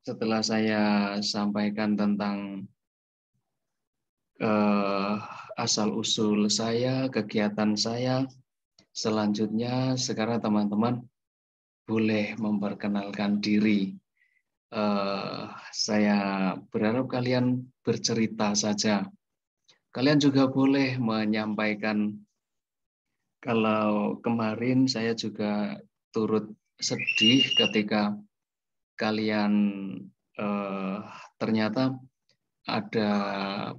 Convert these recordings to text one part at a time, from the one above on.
setelah saya sampaikan tentang asal-usul saya, kegiatan saya, selanjutnya sekarang teman-teman boleh memperkenalkan diri. Saya berharap kalian bercerita saja. Kalian juga boleh menyampaikan, kalau kemarin saya juga turut sedih ketika kalian ternyata ada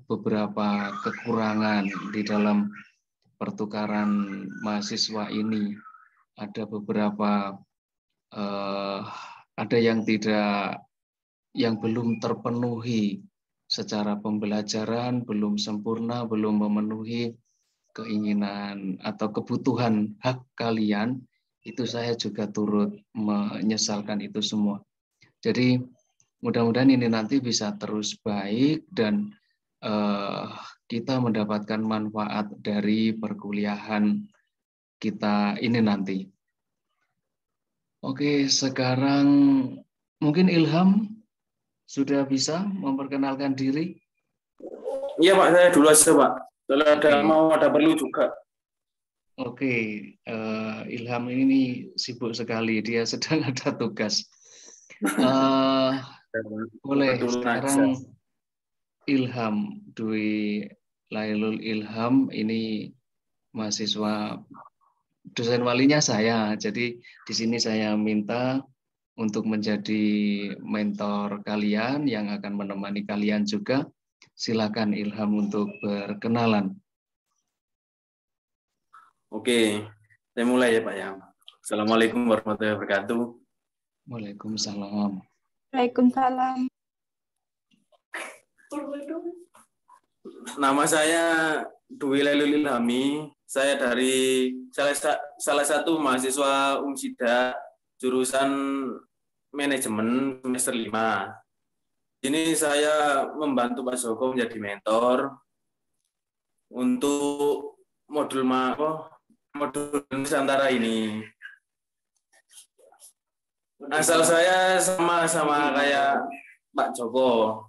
beberapa kekurangan di dalam pertukaran mahasiswa ini. Ada beberapa ada yang belum terpenuhi secara pembelajaran, belum sempurna, belum memenuhi keinginan atau kebutuhan hak kalian. Itu saya juga turut menyesalkan itu semua. Jadi mudah-mudahan ini nanti bisa terus baik dan kita mendapatkan manfaat dari perkuliahan kita ini nanti. Oke, sekarang mungkin Ilham sudah bisa memperkenalkan diri? Iya Pak, saya dulu aja Pak. Kalau ada perlu juga. Oke, Ilham ini sibuk sekali, dia sedang ada tugas. Boleh sekarang Ilham Dwi Lailul Ilham ini mahasiswa, dosen walinya saya. Jadi di sini saya minta untuk menjadi mentor kalian yang akan menemani kalian juga. Silakan Ilham untuk berkenalan. Oke, saya mulai ya Pak ya. Assalamualaikum warahmatullahi wabarakatuh. Waalaikumsalam. Waalaikumsalam. Nama saya Dwi Lailul Ilhami. Saya dari salah satu mahasiswa UMSIDA jurusan manajemen semester 5. Ini saya membantu Pak Joko menjadi mentor untuk modul Nusantara ini. Asal saya sama kayak Pak Joko,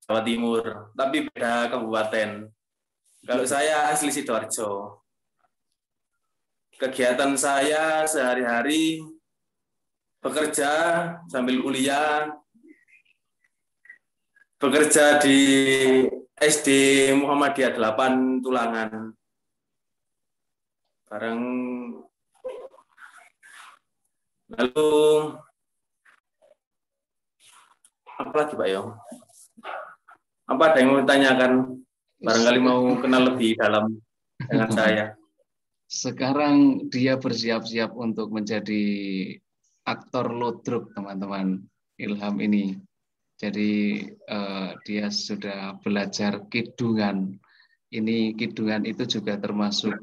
Jawa Timur, tapi beda kabupaten. Kalau saya asli Sidoarjo. Kegiatan saya sehari-hari bekerja sambil kuliah, bekerja di SD Muhammadiyah 8 Tulangan. Lalu apa lagi Pak Yo? Apa ada yang mau ditanyakan? Barangkali mau kenal lebih dalam dengan saya. Sekarang dia bersiap-siap untuk menjadi aktor ludruk, teman-teman. Ilham ini. Jadi dia sudah belajar kidungan. Ini kidungan itu juga termasuk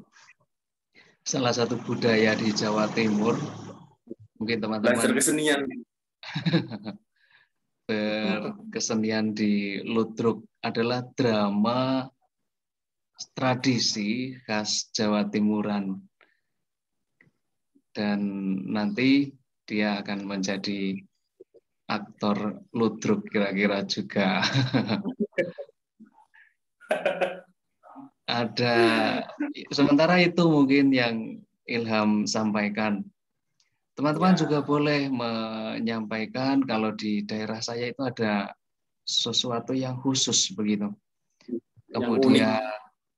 salah satu budaya di Jawa Timur. Mungkin teman-teman belajar kesenian. Berkesenian di ludruk adalah drama tradisi khas Jawa Timuran. Dan nanti dia akan menjadi aktor ludruk kira-kira juga. Ada, sementara itu mungkin yang Ilham sampaikan. Teman-teman juga boleh menyampaikan kalau di daerah saya itu ada sesuatu yang khusus begitu. Kemudian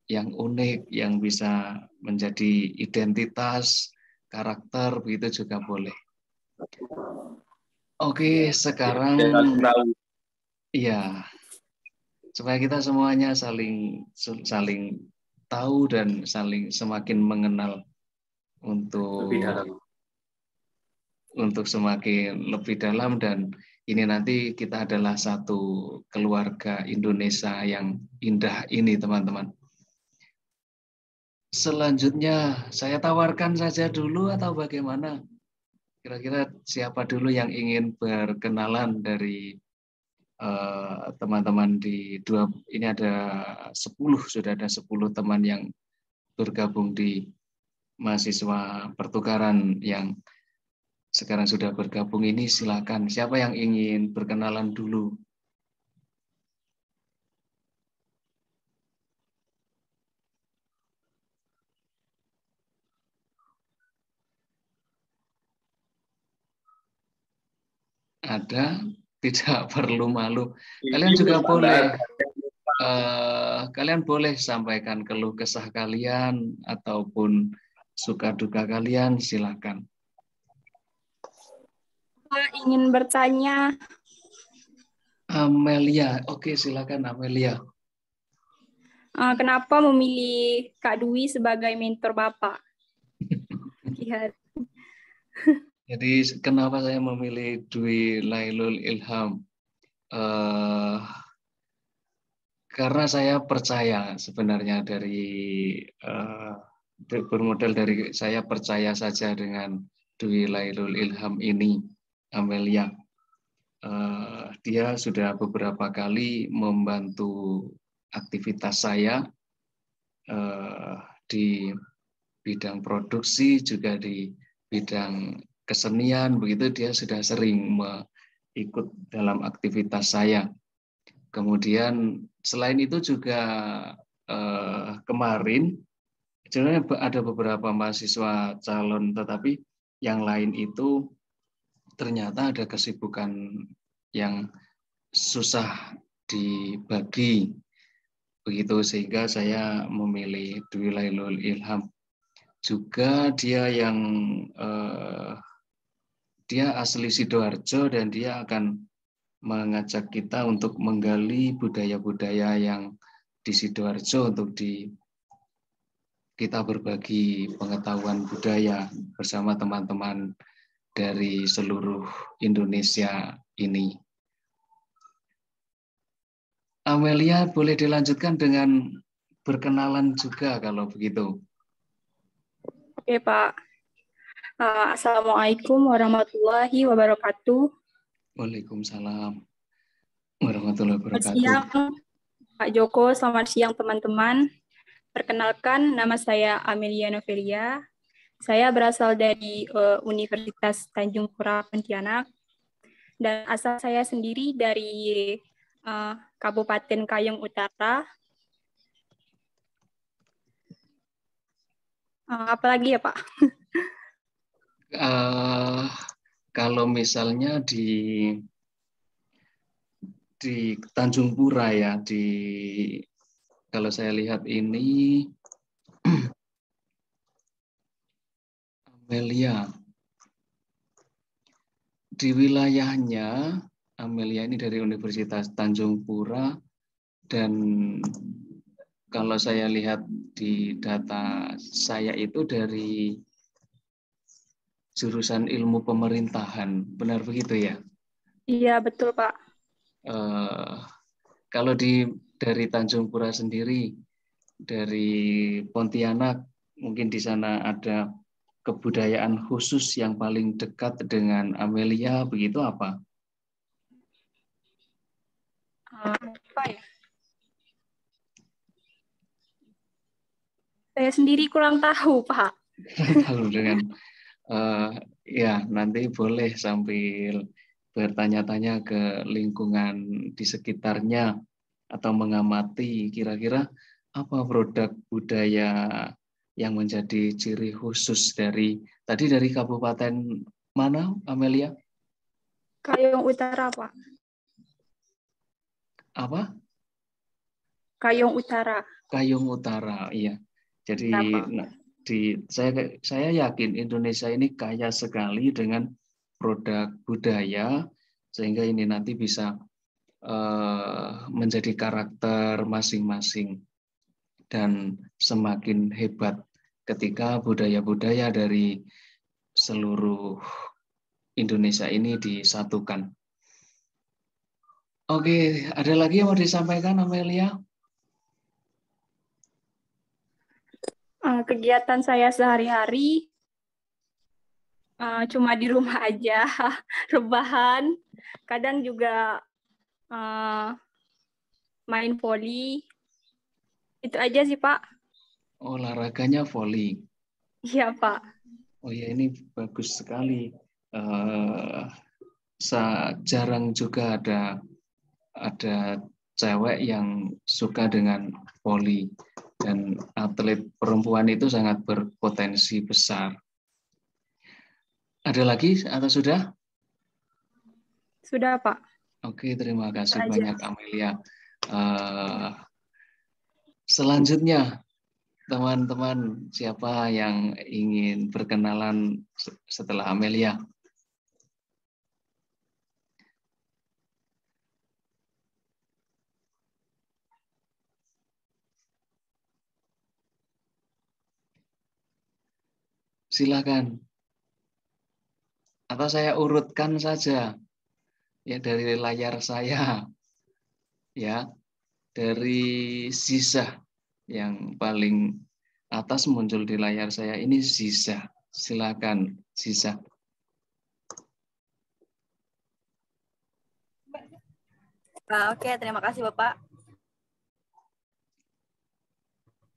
yang unik, yang bisa menjadi identitas, karakter, begitu juga boleh. Oke, sekarang iya, supaya kita semuanya saling tahu dan saling semakin mengenal untuk semakin lebih dalam, dan ini nanti kita adalah satu keluarga Indonesia yang indah ini, teman-teman. Selanjutnya saya tawarkan saja dulu atau bagaimana? Kira-kira siapa dulu yang ingin berkenalan dari teman-teman ini ada 10, sudah ada 10 teman yang bergabung di mahasiswa pertukaran yang sekarang sudah bergabung ini, silakan. Siapa yang ingin berkenalan dulu? Ada, tidak perlu malu. Kalian Ini juga Pak. boleh, kalian boleh sampaikan keluh kesah kalian ataupun suka duka kalian, silakan. Saya ingin bertanya, Amelia, oke silakan Amelia. kenapa memilih Kak Dwi sebagai mentor Bapak? Iya. Jadi kenapa saya memilih Dwi Lailul Ilham? Karena saya percaya sebenarnya eh, bermodal dari saya percaya saja dengan Dwi Lailul Ilham ini, Amelia. Dia sudah beberapa kali membantu aktivitas saya di bidang produksi, juga di bidang kesenian, begitu dia sudah sering ikut dalam aktivitas saya. Kemudian selain itu juga kemarin sebenarnya ada beberapa mahasiswa calon, tetapi yang lain itu ternyata ada kesibukan yang susah dibagi, begitu sehingga saya memilih Dwi Lailul Ilham. Juga dia asli Sidoarjo dan dia akan mengajak kita untuk menggali budaya-budaya yang di Sidoarjo untuk kita berbagi pengetahuan budaya bersama teman-teman dari seluruh Indonesia ini. Amelia, boleh dilanjutkan dengan berkenalan juga kalau begitu. Oke Pak. Assalamualaikum warahmatullahi wabarakatuh. Waalaikumsalam warahmatullahi Selamat wabarakatuh. siang Pak Joko, selamat siang teman-teman. Perkenalkan, nama saya Amelia Novelia. Saya berasal dari Universitas Tanjung Pura Pontianak. Dan asal saya sendiri dari Kabupaten Kayong Utara. Apalagi ya Pak? Kalau misalnya di Tanjung Pura ya, kalau saya lihat ini Amelia di wilayahnya, Amelia ini dari Universitas Tanjung Pura, dan kalau saya lihat di data saya itu dari jurusan ilmu pemerintahan, benar begitu ya? Iya, betul Pak. Kalau dari Tanjung Pura sendiri, dari Pontianak, mungkin di sana ada kebudayaan khusus yang paling dekat dengan Amelia, begitu apa? Apa ya? Saya sendiri kurang tahu, Pak. Tahu dengan ya nanti boleh sambil bertanya-tanya ke lingkungan di sekitarnya atau mengamati kira-kira apa produk budaya yang menjadi ciri khusus dari kabupaten mana, Amelia? Kayong Utara, Pak. Apa? Kayong Utara. Kayong Utara, iya. Jadi Ya, Pak. saya yakin Indonesia ini kaya sekali dengan produk budaya, sehingga ini nanti bisa menjadi karakter masing-masing dan semakin hebat ketika budaya-budaya dari seluruh Indonesia ini disatukan. Oke, ada lagi yang mau disampaikan, Amelia? Kegiatan saya sehari-hari cuma di rumah aja, rebahan. Kadang juga main voli. Itu aja sih, Pak. Olahraganya volley. Iya, Pak. Oh ya, ini bagus sekali. jarang juga ada cewek yang suka dengan voli, dan atlet perempuan itu sangat berpotensi besar. Ada lagi atau sudah? Sudah, Pak. Oke, terima kasih Aja. banyak Amelia. Selanjutnya, teman-teman, siapa yang ingin berkenalan setelah Amelia? Silakan. Atau saya urutkan saja ya dari layar saya. Ya, dari Ziza yang paling atas muncul di layar saya ini Ziza. Silakan Ziza. Oke, terima kasih Bapak.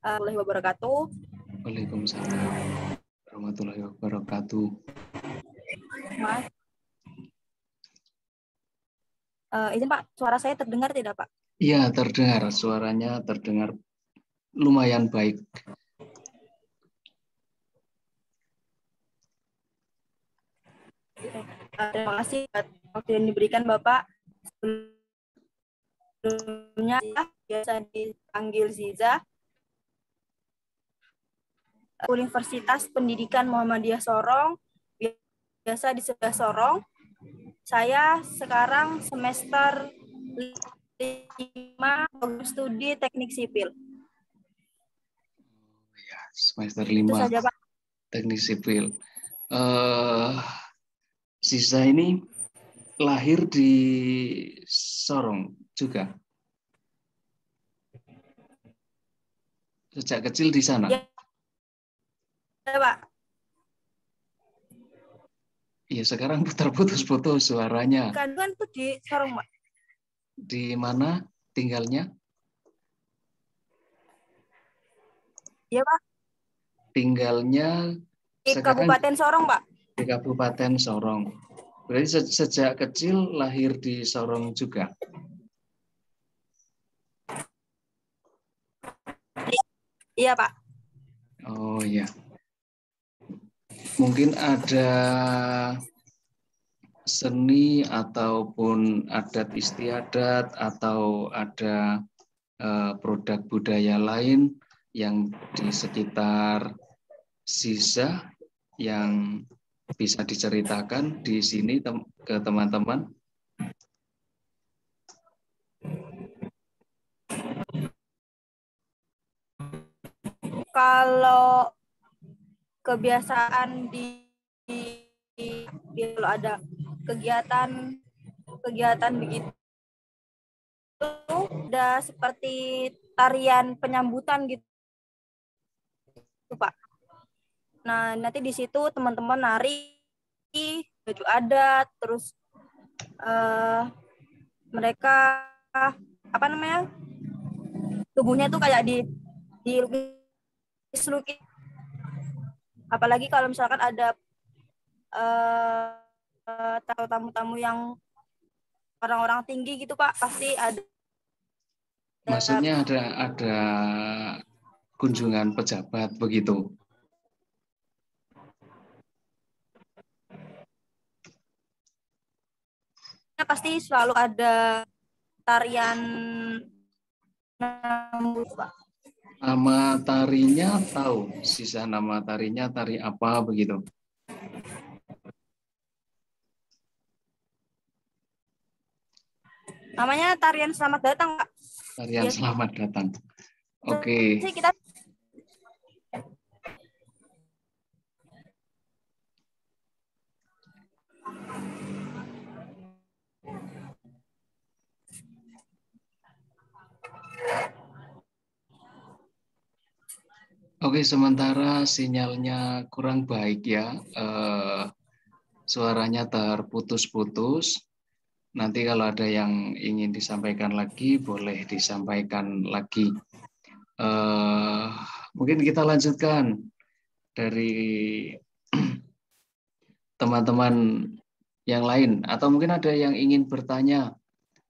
Warahmatullahi wabarakatuh. Waalaikumsalam warahmatullahi wabarakatuh. Mas. Izin Pak, suara saya terdengar tidak Pak? Iya, terdengar. Suaranya terdengar lumayan baik. Terima kasih waktu yang diberikan Bapak. Sebelumnya biasa dipanggil Ziza. Universitas Pendidikan Muhammadiyah Sorong, biasa di sebelah Sorong. Saya sekarang semester 5 program studi teknik sipil. Ya, semester 5 Itu saja, Pak. teknik sipil. Ziza ini lahir di Sorong juga. Sejak kecil di sana. Ya, Pak. Iya, sekarang putus-putus suaranya. Kandungan tuh di Sorong, Pak. Di mana tinggalnya? Iya, Pak. Tinggalnya Di sekarang Kabupaten Sorong, Pak. di Kabupaten Sorong. Berarti sejak kecil lahir di Sorong juga. Iya, Pak. Oh iya. Mungkin ada seni ataupun adat istiadat atau ada produk budaya lain yang di sekitar Ziza yang bisa diceritakan di sini ke teman-teman. Kalau kebiasaan kalau ada kegiatan begitu, udah seperti tarian penyambutan gitu, Pak. Nah, nanti di situ teman-teman nari baju adat, terus mereka tubuhnya tuh kayak dilukis. Apalagi kalau misalkan ada tamu-tamu yang orang-orang tinggi gitu Pak, pasti ada. Maksudnya ada kunjungan pejabat begitu. Pasti selalu ada tarian Pak. Nama tarinya tahu, Ziza nama tarinya tari apa begitu? Namanya tarian selamat datang, Pak. Tarian selamat datang. Oke. Kita Oke, sementara sinyalnya kurang baik ya. Suaranya terputus-putus. Nanti kalau ada yang ingin disampaikan lagi, boleh disampaikan lagi. Mungkin kita lanjutkan dari teman-teman yang lain, atau mungkin ada yang ingin bertanya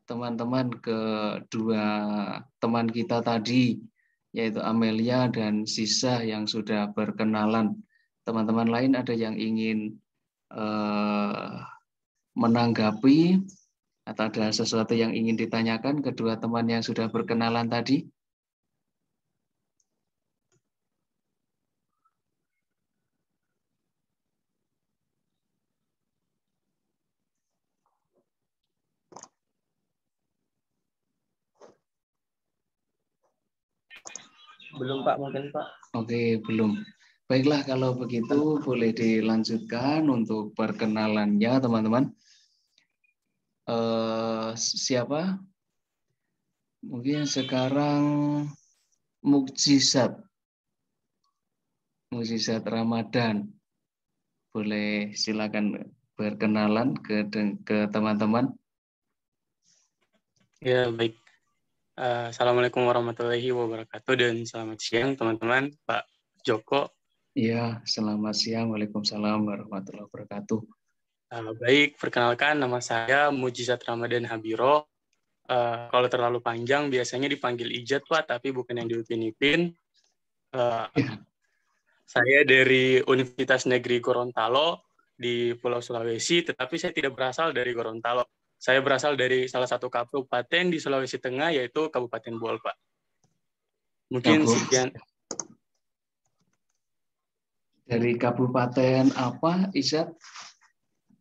teman-teman ke dua teman kita tadi, yaitu Amelia dan Sisa yang sudah berkenalan. Teman-teman lain ada yang ingin menanggapi atau ada sesuatu yang ingin ditanyakan kedua teman yang sudah berkenalan tadi? Belum Pak, mungkin Pak. Oke, belum. Baiklah, kalau begitu boleh dilanjutkan untuk perkenalannya, teman-teman. Siapa? Mungkin sekarang Mukjizat Ramadan. Boleh silakan berkenalan ke teman-teman. Ya, baik. Assalamualaikum warahmatullahi wabarakatuh dan selamat siang teman-teman, Pak Joko. Iya, selamat siang. Waalaikumsalam warahmatullahi wabarakatuh. Baik, perkenalkan nama saya Mukjizat Ramadan Habiro. Kalau terlalu panjang biasanya dipanggil Ijat, Pak, tapi bukan yang diupin-ipin. Saya dari Universitas Negeri Gorontalo di Pulau Sulawesi, tetapi saya tidak berasal dari Gorontalo. Saya berasal dari salah satu kabupaten di Sulawesi Tengah, yaitu Kabupaten Buol, Pak. Mungkin sekian. Dari kabupaten apa, Ijat?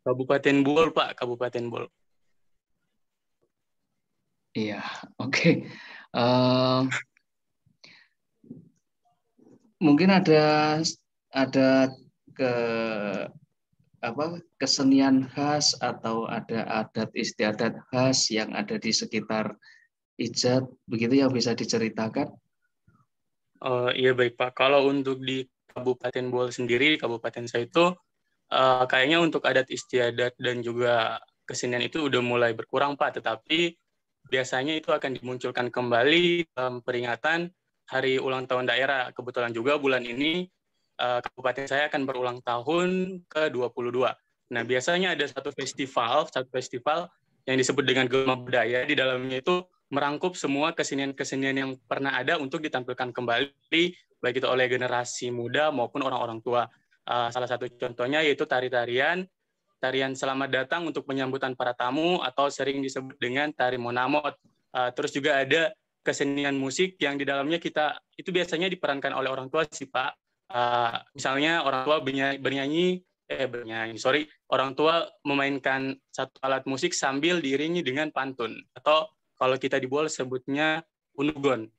Kabupaten Buol, Pak. Kabupaten Buol. Iya, oke. Mungkin ada kesenian khas atau ada adat istiadat khas yang ada di sekitar Ijat, begitu yang bisa diceritakan? Iya baik Pak. Kalau untuk di Kabupaten Buol sendiri, kabupaten saya itu kayaknya untuk adat istiadat dan juga kesenian itu udah mulai berkurang Pak. Tetapi biasanya itu akan dimunculkan kembali dalam peringatan Hari Ulang Tahun Daerah. Kebetulan juga bulan ini kabupaten saya akan berulang tahun ke-22. Nah, biasanya ada satu festival yang disebut dengan Gema Budaya. Di dalamnya itu merangkup semua kesenian-kesenian yang pernah ada untuk ditampilkan kembali, baik itu oleh generasi muda maupun orang-orang tua. Salah satu contohnya yaitu tarian Selamat Datang untuk penyambutan para tamu atau sering disebut dengan tari Monamot. Terus juga ada kesenian musik yang di dalamnya itu biasanya diperankan oleh orang tua sih Pak. Misalnya orang tua orang tua memainkan satu alat musik sambil diiringi dengan pantun, atau kalau kita di Buol sebutnya unugon.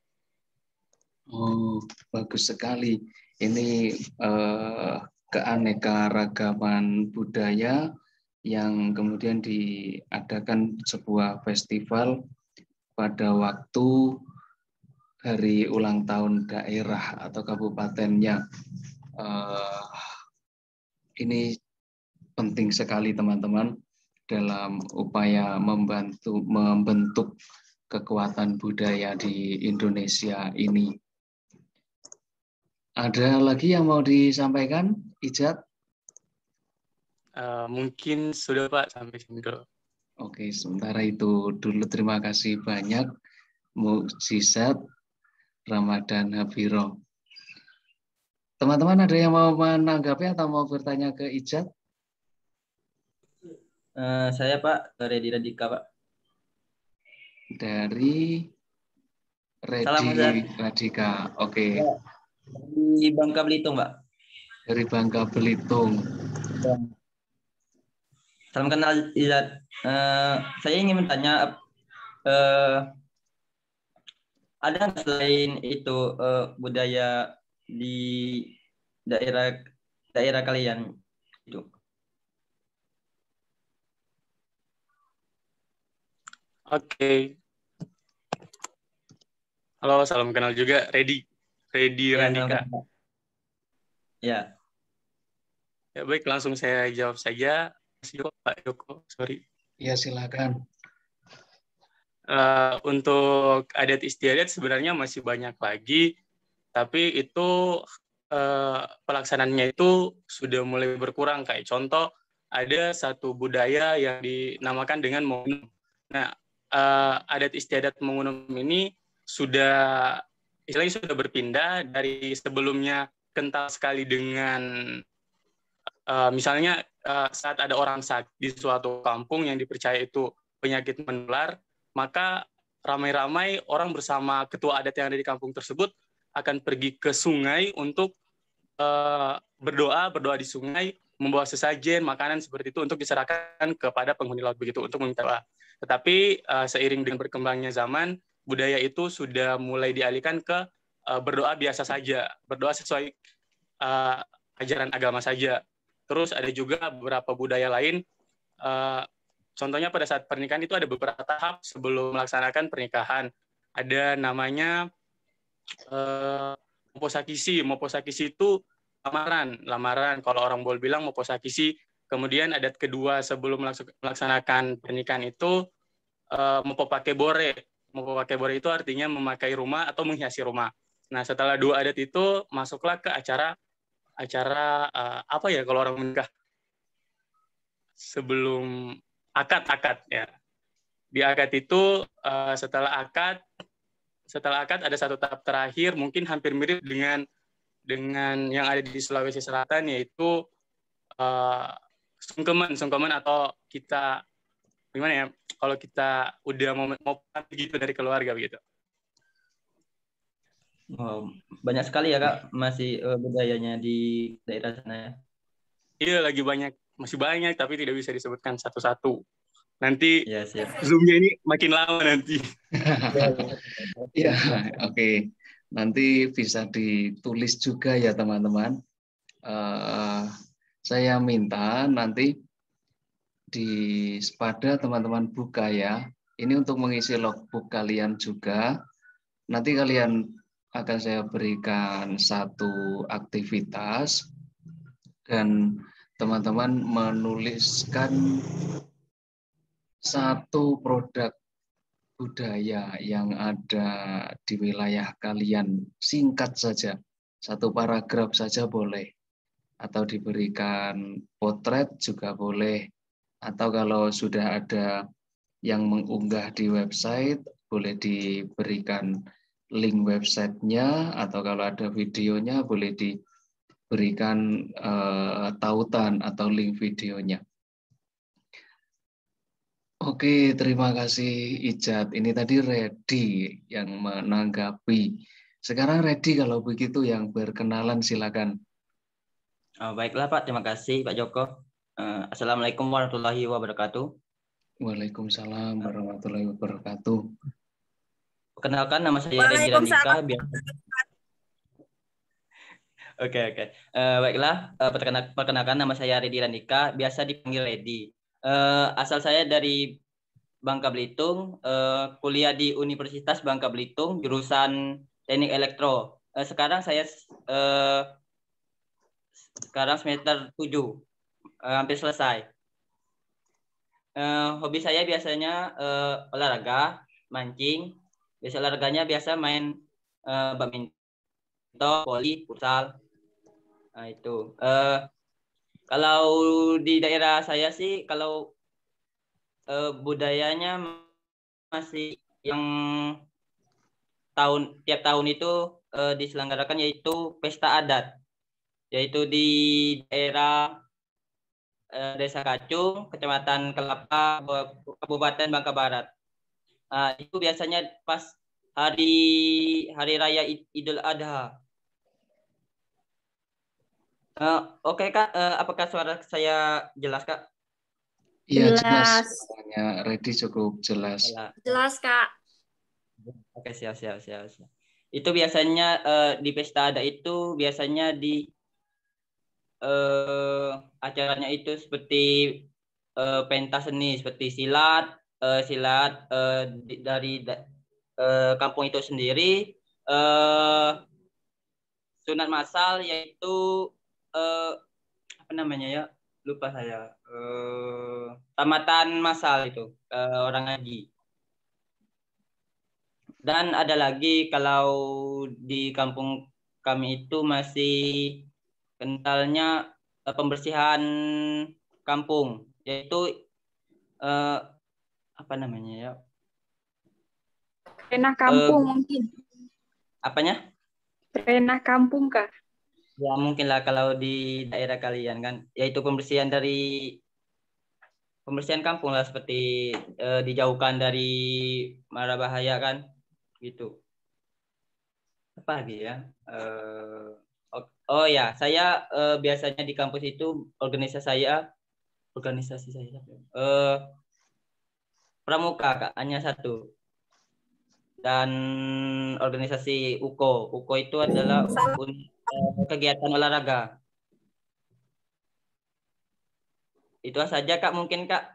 Oh, bagus sekali. Ini keanekaragaman budaya yang kemudian diadakan sebuah festival pada waktu hari ulang tahun daerah atau kabupatennya. Ini penting sekali teman-teman dalam upaya membentuk kekuatan budaya di Indonesia ini. Ada lagi yang mau disampaikan, Ijat? Mungkin sudah Pak, sampai sini dulu. Oke, sementara itu dulu terima kasih banyak Mukjizat Ramadan Habiro. Teman-teman ada yang mau menanggapi atau mau bertanya ke Ijat? Saya Pak, Redi Radika Pak. Dari Redi Radika, oke. Di Bangka Belitung Pak. Dari Bangka Belitung. Salam kenal Ijat. Saya ingin bertanya, ada selain itu budaya di daerah kalian itu? Oke. Halo, salam kenal juga. Redi Radika. Ya. Ya baik, langsung saya jawab saja. Pak Joko, sorry. Ya, silakan. Untuk adat istiadat sebenarnya masih banyak lagi, tapi itu pelaksanaannya itu sudah mulai berkurang. Kayak contoh, ada satu budaya yang dinamakan dengan Mongunum. Nah, adat istiadat Mongunum ini sudah istilahnya sudah berpindah dari sebelumnya kental sekali dengan misalnya saat ada orang sakit di suatu kampung yang dipercaya itu penyakit menular, maka ramai-ramai orang bersama ketua adat yang ada di kampung tersebut akan pergi ke sungai untuk berdoa di sungai, membawa sesajen, makanan seperti itu untuk diserahkan kepada penghuni laut begitu untuk meminta doa. Tetapi seiring dengan berkembangnya zaman, budaya itu sudah mulai dialihkan ke berdoa biasa saja, berdoa sesuai ajaran agama saja. Terus ada juga beberapa budaya lain, contohnya pada saat pernikahan itu ada beberapa tahap sebelum melaksanakan pernikahan. Ada namanya moposakisi. Moposakisi itu lamaran. Kalau orang boleh bilang moposakisi. Kemudian adat kedua sebelum melaksanakan pernikahan itu mopopakebore. Mopopakebore itu artinya memakai rumah atau menghiasi rumah. Nah, setelah dua adat itu masuklah ke acara apa ya kalau orang menikah sebelum akad ya. Di akad itu setelah akad ada satu tahap terakhir mungkin hampir mirip dengan yang ada di Sulawesi Selatan, yaitu sungkeman atau kita gimana ya, kalau kita udah mau gitu dari keluarga begitu. Oh, banyak sekali ya Kak masih budayanya di daerah sana ya. Iya, masih banyak tapi tidak bisa disebutkan satu-satu. Nanti Ya, siap. Zoom-nya ini makin lama nanti. Ya, oke. Nanti bisa ditulis juga ya teman-teman. Saya minta nanti pada teman-teman buka ya. Ini untuk mengisi logbook kalian juga. Nanti kalian akan saya berikan satu aktivitas dan teman-teman menuliskan satu produk budaya yang ada di wilayah kalian, singkat saja, satu paragraf saja boleh, atau diberikan potret juga boleh, atau kalau sudah ada yang mengunggah di website boleh diberikan link websitenya, atau kalau ada videonya boleh diberikan tautan atau link videonya. Oke, terima kasih Ijat. Ini tadi Reddy yang menanggapi. Sekarang Reddy kalau begitu yang berkenalan silakan. Baiklah Pak, terima kasih Pak Joko. Assalamualaikum warahmatullahi wabarakatuh. Waalaikumsalam warahmatullahi wabarakatuh. Perkenalkan, nama saya Reddy Randika. Oke. Baiklah, perkenalkan nama saya Reddy Randika, biasa dipanggil Reddy. Asal saya dari Bangka Belitung, kuliah di Universitas Bangka Belitung, jurusan Teknik Elektro. Sekarang saya semester 7, hampir selesai. Hobi saya biasanya olahraga, mancing. Biasa olahraganya biasa main badminton, voli, futsal. Nah, itu. Kalau di daerah saya sih, kalau budayanya masih yang tiap tahun itu diselenggarakan yaitu pesta adat, yaitu di daerah Desa Kacung, Kecamatan Kelapa, Kabupaten Bangka Barat. Itu biasanya pas hari raya Idul Adha. Oke Kak, apakah suara saya jelas Kak? Iya jelas. Suaranya Reddy cukup jelas. Jelas Kak. Oke, siap. Itu biasanya di pesta adat itu biasanya di acaranya itu seperti pentas seni, seperti silat dari kampung itu sendiri, sunat massal yaitu apa namanya ya, lupa saya, tamatan massal itu orang ngaji. Dan ada lagi kalau di kampung kami itu masih kentalnya pembersihan kampung, yaitu apa namanya ya? Renah kampung mungkin. Apanya? Renah kampung kah? Ya mungkin lah kalau di daerah kalian kan, yaitu pembersihan kampung lah, seperti dijauhkan dari mara bahaya kan, gitu. Apa lagi ya? Oh ya, saya biasanya di kampus itu organisasi saya pramuka Kak, hanya satu. Dan organisasi UKO. UKO itu adalah kegiatan olahraga. Itu saja Kak, mungkin Kak.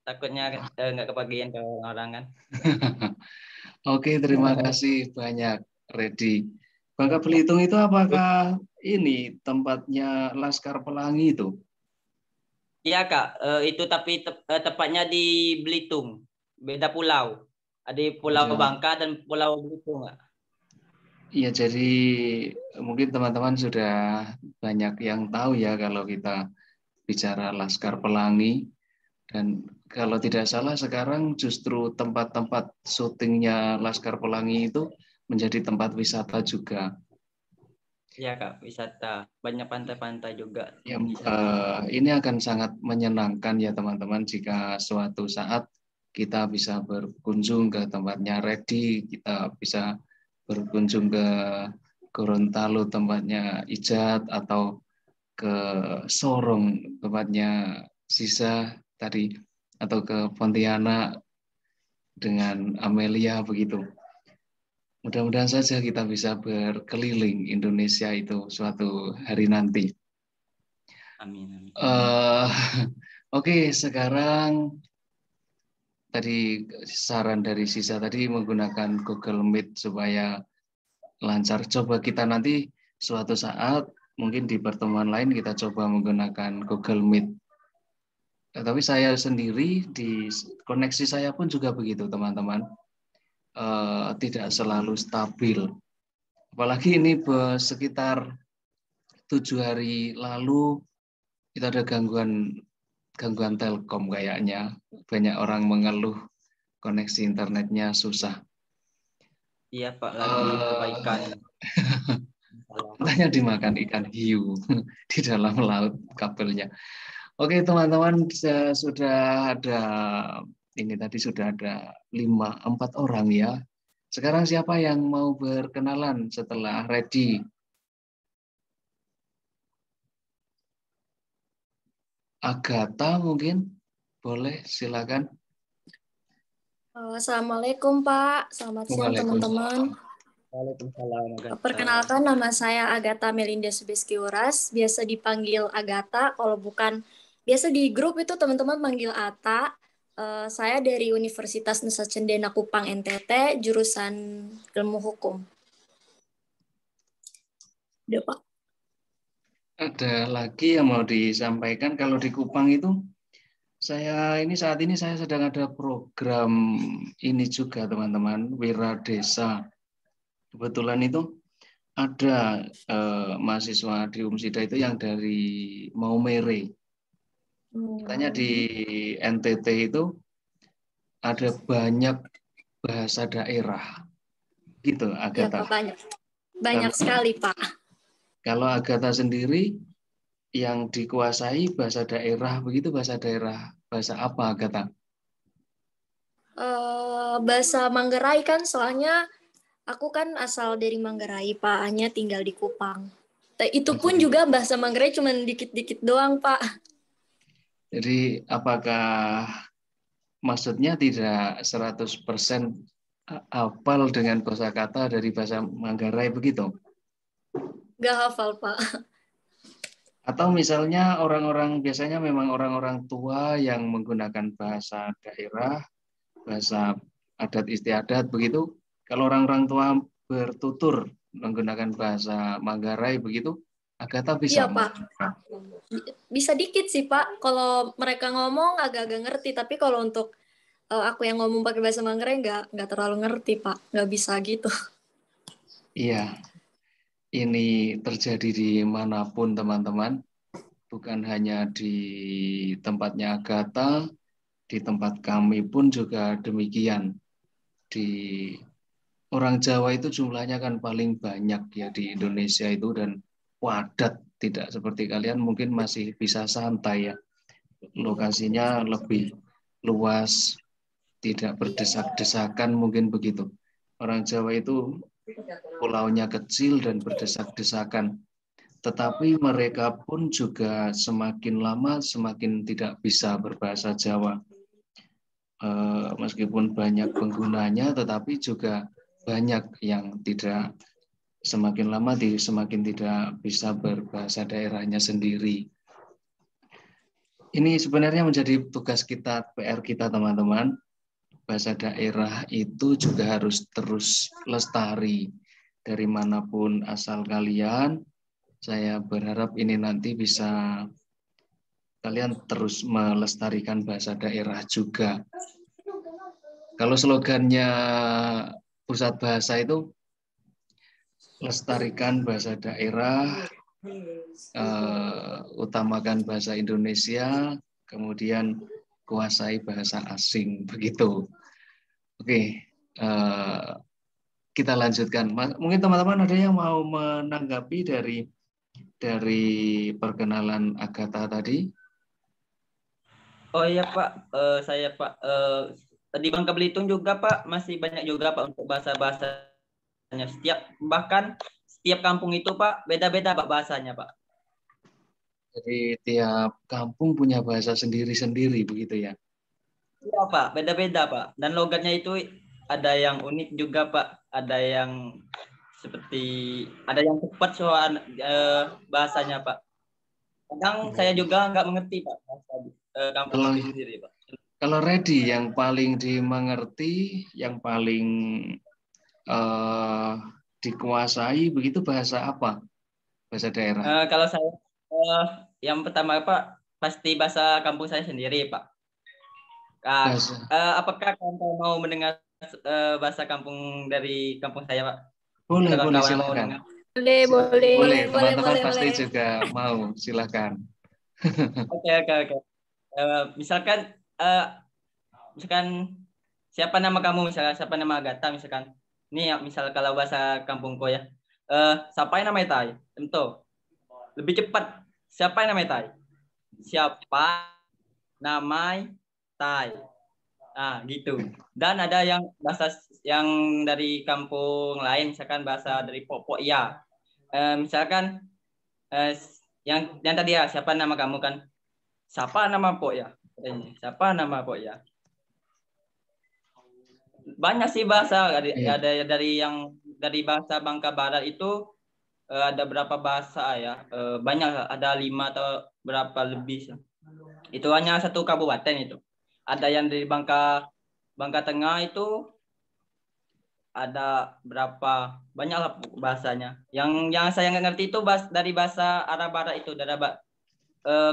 Takutnya nggak kebagian ke orang kan. Oke, terima kasih banyak, Redi. Bangka Belitung itu apakah ini tempatnya Laskar Pelangi itu? Iya Kak, itu tapi tepatnya di Belitung, beda pulau. Ada Pulau Bangka dan Pulau Belitung Kak. Iya, jadi mungkin teman-teman sudah banyak yang tahu ya kalau kita bicara Laskar Pelangi. Dan kalau tidak salah sekarang justru tempat-tempat syutingnya Laskar Pelangi itu menjadi tempat wisata juga. Iya Kak, wisata. Banyak pantai-pantai juga. Ya, ini akan sangat menyenangkan ya teman-teman jika suatu saat kita bisa berkunjung ke tempatnya Redi, kita bisa berkunjung ke Gorontalo tempatnya Ijat, atau ke Sorong tempatnya Sisa tadi, atau ke Pontianak dengan Amelia begitu. Mudah-mudahan saja kita bisa berkeliling Indonesia itu suatu hari nanti. Amin. Oke, sekarang tadi saran dari Sisa tadi menggunakan Google Meet supaya lancar. Coba kita nanti suatu saat mungkin di pertemuan lain kita coba menggunakan Google Meet. Tapi saya sendiri di koneksi saya pun juga begitu teman-teman. Tidak selalu stabil. Apalagi ini sekitar 7 hari lalu kita ada gangguan Telkom kayaknya. Banyak orang mengeluh koneksi internetnya susah. Iya Pak, lagi perbaikan. Katanya dimakan ikan hiu di dalam laut kabelnya. Oke teman-teman, sudah ada ini tadi sudah ada 4 orang ya. Sekarang siapa yang mau berkenalan setelah Redi? Agatha mungkin? Boleh, silakan. Assalamualaikum Pak, selamat siang teman-teman. Waalaikumsalam. Perkenalkan, nama saya Agatha Melinda Subeski Uras, biasa dipanggil Agatha, kalau bukan biasa di grup itu teman-teman panggil Ata. Saya dari Universitas Nusa Cendana Kupang NTT, jurusan Ilmu Hukum. Udah Pak. Ada lagi yang mau disampaikan? Kalau di Kupang itu saat ini saya sedang ada program ini juga teman-teman, Wira Desa. Kebetulan itu ada mahasiswa di UMSIDA itu yang dari Maumere. Katanya di NTT itu ada banyak bahasa daerah. Gitu, Agatha. Ya, Pak, banyak sekali, Pak. Kalau Agatha sendiri yang dikuasai bahasa daerah begitu, bahasa apa Agatha? Bahasa Manggarai kan, soalnya aku kan asal dari Manggarai, Pak, hanya tinggal di Kupang. Itu pun juga bahasa Manggarai cuma dikit-dikit doang, Pak. Jadi apakah maksudnya tidak 100% hafal dengan kosakata dari bahasa Manggarai begitu? Nggak hafal, Pak. Atau misalnya biasanya memang orang-orang tua yang menggunakan bahasa daerah, bahasa adat istiadat begitu. Kalau orang-orang tua bertutur menggunakan bahasa Manggarai begitu, Agatha bisa? Iya, Pak. Bisa dikit sih, Pak. Kalau mereka ngomong agak-agak ngerti, tapi kalau untuk aku yang ngomong pakai bahasa Manggarai nggak terlalu ngerti, Pak. Nggak bisa gitu. Iya, ini terjadi di manapun teman-teman. bukan hanya di tempatnya Agatha, di tempat kami pun juga demikian. Di orang Jawa itu jumlahnya kan paling banyak ya di Indonesia itu, dan padat, tidak seperti kalian mungkin masih bisa santai ya. Lokasinya lebih luas, tidak berdesak-desakan mungkin begitu. Orang Jawa itu pulaunya kecil dan berdesak-desakan. Tetapi mereka pun juga semakin lama semakin tidak bisa berbahasa Jawa. Meskipun banyak penggunanya, tetapi juga banyak yang tidak, semakin lama semakin tidak bisa berbahasa daerahnya sendiri. Ini sebenarnya menjadi tugas kita, PR kita teman-teman. Bahasa daerah itu juga harus terus lestari. Dari manapun asal kalian, saya berharap ini nanti bisa kalian terus melestarikan bahasa daerah juga. Kalau slogannya Pusat Bahasa itu, lestarikan bahasa daerah, utamakan bahasa Indonesia, kemudian kuasai bahasa asing, begitu. Oke, kita lanjutkan. Mungkin teman-teman ada yang mau menanggapi dari perkenalan Agatha tadi? Oh iya Pak, saya Pak, di Bangka Belitung juga Pak masih banyak juga Pak untuk bahasa-bahasanya. Bahkan setiap kampung itu Pak beda-beda Pak bahasanya Pak. Jadi tiap kampung punya bahasa sendiri-sendiri begitu ya? Iya Pak, beda-beda Pak. Dan logatnya itu ada yang unik juga Pak, ada yang ada yang cepat soal bahasanya Pak. Kadang saya juga nggak mengerti Pak bahasa kampung itu sendiri Pak. Kalau Reddy, yang paling dimengerti, yang paling dikuasai, begitu bahasa apa? Bahasa daerah? Kalau saya, yang pertama Pak, pasti bahasa kampung saya sendiri Pak. Apakah kamu mau mendengar bahasa kampung dari kampung saya Pak? Boleh, silakan. Boleh. Teman-teman pasti juga mau, silakan. Oke. Misalkan siapa nama kamu, misalkan siapa nama Agatha, misalkan ini ya, misal kalau bahasa kampungku ya, siapa yang namanya Tai, tentu lebih cepat, siapa yang namanya Tai, siapa namanya Tai, nah gitu. Dan ada yang bahasa yang dari kampung lain, misalkan bahasa dari Popok ya, misalkan yang tadi ya, siapa nama kamu kan, siapa nama Pok ya, siapa nama Pok ya. Banyak sih bahasa, ada dari bahasa Bangka Barat itu ada berapa bahasa ya, banyak, ada 5 atau berapa lebih. Itu hanya satu kabupaten itu. Ada yang dari Bangka Tengah itu ada berapa banyak lah bahasanya. Yang saya nggak ngerti itu dari bahasa arah barat itu, dari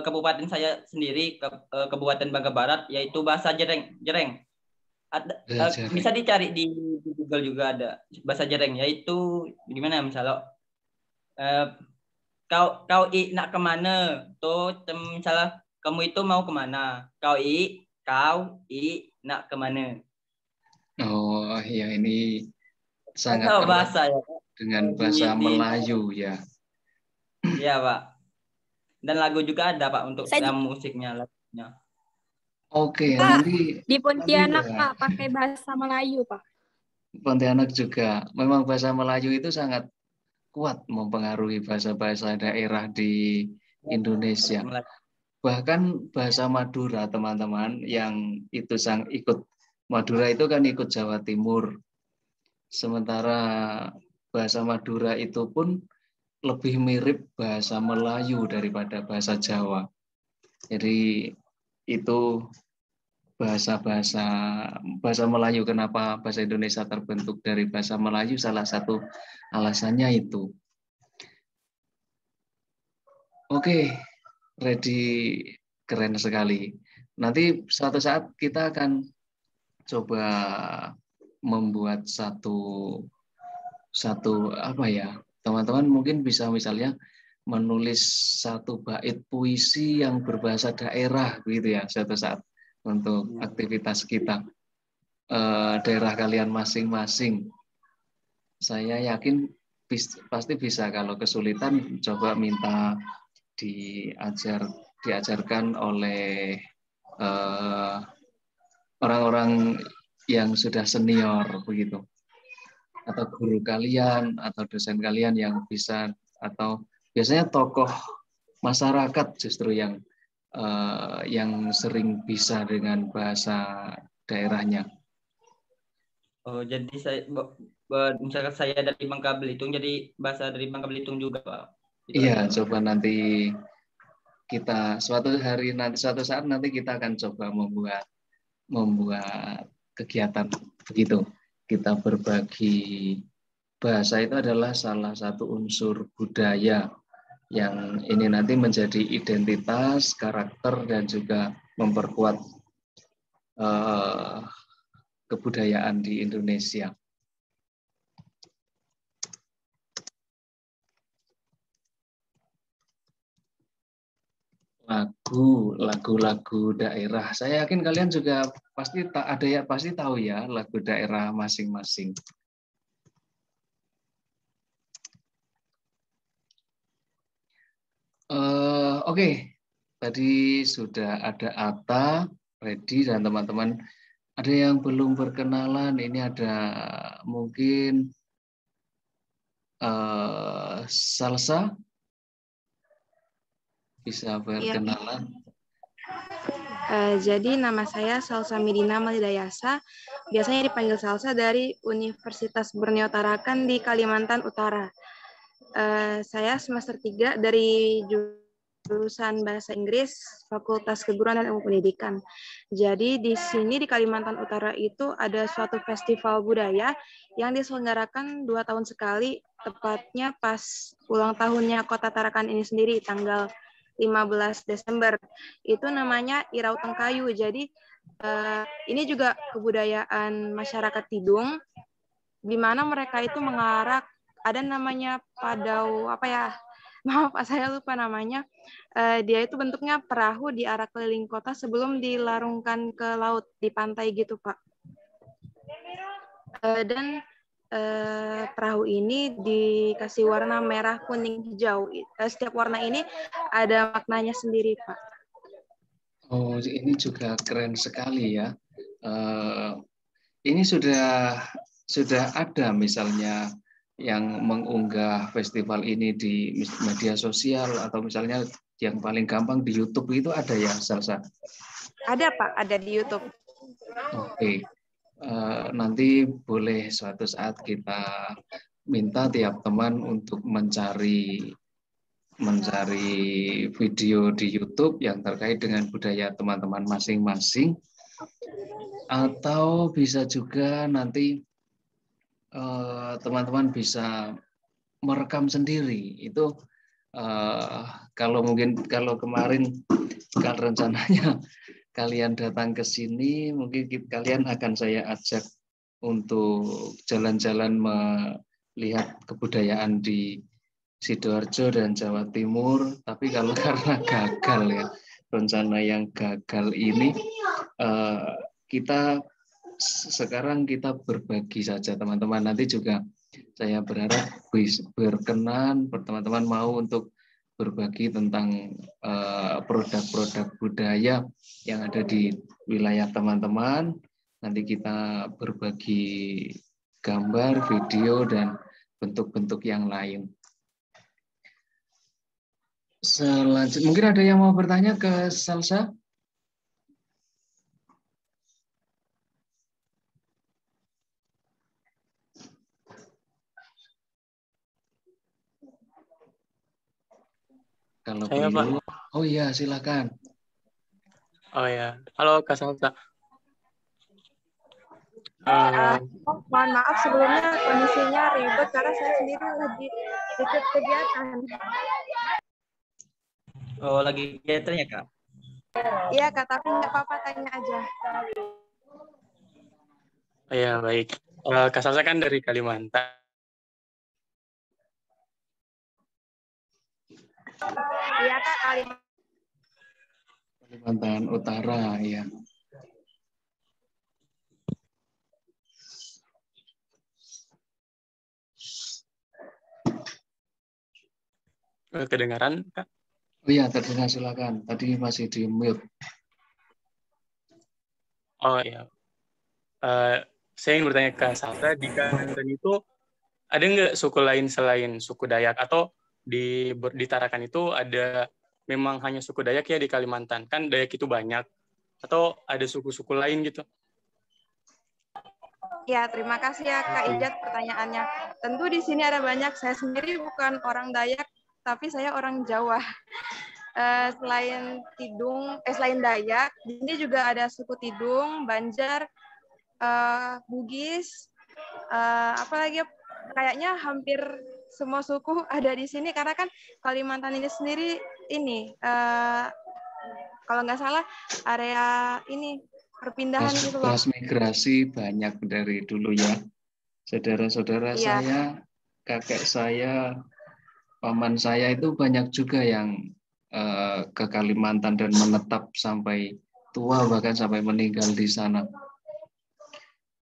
kabupaten saya sendiri, Kabupaten Bangka Barat, yaitu bahasa Jereng. Ada, bisa dicari di Google juga, ada bahasa Jereng, yaitu gimana misalnya kau nak kemana tuh, misalnya kamu itu mau kemana, kau nak kemana. Oh ya, ini sangat bahasa ya, dengan bahasa Melayu ya. Iya Pak, dan lagu juga ada Pak untuk musiknya, lagunya. Oke, Pak, nanti di Pontianak Pak pakai bahasa Melayu Pak. Pontianak juga, memang bahasa Melayu itu sangat kuat mempengaruhi bahasa-bahasa daerah di Indonesia. Bahkan bahasa Madura teman-teman, yang itu ikut Madura itu kan ikut Jawa Timur. Sementara bahasa Madura itu pun lebih mirip bahasa Melayu daripada bahasa Jawa. Jadi itu bahasa Melayu, kenapa bahasa Indonesia terbentuk dari bahasa Melayu, salah satu alasannya itu. Oke, Reddy keren sekali. Nanti suatu saat kita akan coba membuat satu apa ya, teman-teman mungkin bisa misalnya menulis satu bait puisi yang berbahasa daerah begitu ya suatu saat untuk aktivitas kita daerah kalian masing-masing. Saya yakin pasti bisa. Kalau kesulitan coba minta diajarkan oleh orang-orang yang sudah senior begitu, atau guru kalian atau dosen kalian yang bisa, atau biasanya tokoh masyarakat justru yang sering bisa dengan bahasa daerahnya. Oh, jadi misalkan saya dari Bangka Belitung, jadi bahasa dari Bangka Belitung juga, Pak. Iya, coba nanti kita suatu saat nanti kita akan coba membuat kegiatan begitu. Kita berbagi bahasa, itu adalah salah satu unsur budaya yang ini nanti menjadi identitas, karakter, dan juga memperkuat kebudayaan di Indonesia. Lagu-lagu daerah. Saya yakin kalian juga pasti tahu ya lagu daerah masing-masing. Oke. Tadi sudah ada Atta, Reddy, dan teman-teman. Ada yang belum berkenalan. Ini ada mungkin Salsa. Bisa berkenalan. Jadi nama saya Salsa Midina Malidayasa, biasanya dipanggil Salsa, dari Universitas Borneo Tarakan di Kalimantan Utara. Saya semester 3 dari jurusan Bahasa Inggris, Fakultas Keguruan dan Ilmu Pendidikan. Jadi di sini di Kalimantan Utara itu ada suatu festival budaya yang diselenggarakan 2 tahun sekali, tepatnya pas ulang tahunnya Kota Tarakan ini sendiri, tanggal 15 Desember. Itu namanya Irau Tengkayu. Jadi ini juga kebudayaan masyarakat Tidung, di mana mereka itu mengarak, ada namanya padau, maaf saya lupa namanya. Dia itu bentuknya perahu diarak keliling kota sebelum dilarungkan ke laut di pantai gitu, Pak. Dan perahu ini dikasih warna merah, kuning, hijau. Setiap warna ini ada maknanya sendiri, Pak. Oh, ini juga keren sekali ya. Ini sudah ada misalnya yang mengunggah festival ini di media sosial, atau misalnya yang paling gampang di YouTube itu ada ya, Salsa? Ada, Pak, ada di YouTube. Oke. Nanti boleh suatu saat kita minta tiap teman untuk mencari video di YouTube yang terkait dengan budaya teman-teman masing-masing, atau bisa juga nanti teman-teman bisa merekam sendiri. Itu kalau kemarin kalau rencananya kalian datang ke sini, mungkin kalian akan saya ajak untuk jalan-jalan melihat kebudayaan di Sidoarjo dan Jawa Timur. Tapi kalau karena gagal ya, rencana yang gagal ini, sekarang kita berbagi saja, teman-teman. Nanti juga saya berharap berkenan teman-teman mau untuk berbagi tentang produk-produk budaya yang ada di wilayah teman-teman. Nanti kita berbagi gambar, video, dan bentuk-bentuk yang lain. Selanjutnya, mungkin ada yang mau bertanya ke Salsa? Kalau saya, belum, Pak. Oh iya, silakan. Oh ya, halo Kak Salsa. Mohon maaf sebelumnya kondisinya ribet karena saya sendiri lagi ikut kegiatan. Oh, lagi kegiatan ya, Kak? Iya, Kak, tapi nggak apa-apa, tanya aja. Ya, baik. Kak Salsa kan dari Kalimantan. Kalimantan Utara, ya. Kedengaran, Kak? Oh iya, terdengar, silakan. Tadi masih di mute. Oh iya. Saya ingin bertanya ke Salsa, di Kalimantan itu ada nggak suku lain selain suku Dayak? Atau di Tarakan itu ada memang hanya suku Dayak ya di Kalimantan? Kan Dayak itu banyak. Atau ada suku-suku lain gitu? Ya, terima kasih ya Kak Ijat pertanyaannya. Tentu di sini ada banyak. Saya sendiri bukan orang Dayak, tapi saya orang Jawa. Selain Dayak, di sini juga ada suku Tidung, Banjar, Bugis, apalagi kayaknya hampir semua suku ada di sini karena kan Kalimantan ini sendiri ini kalau nggak salah area ini perpindahan gitu loh. Transmigrasi banyak dari dulu ya. Saudara-saudara Iya. saya, kakek saya, paman saya itu banyak juga yang ke Kalimantan dan menetap sampai tua, bahkan sampai meninggal di sana.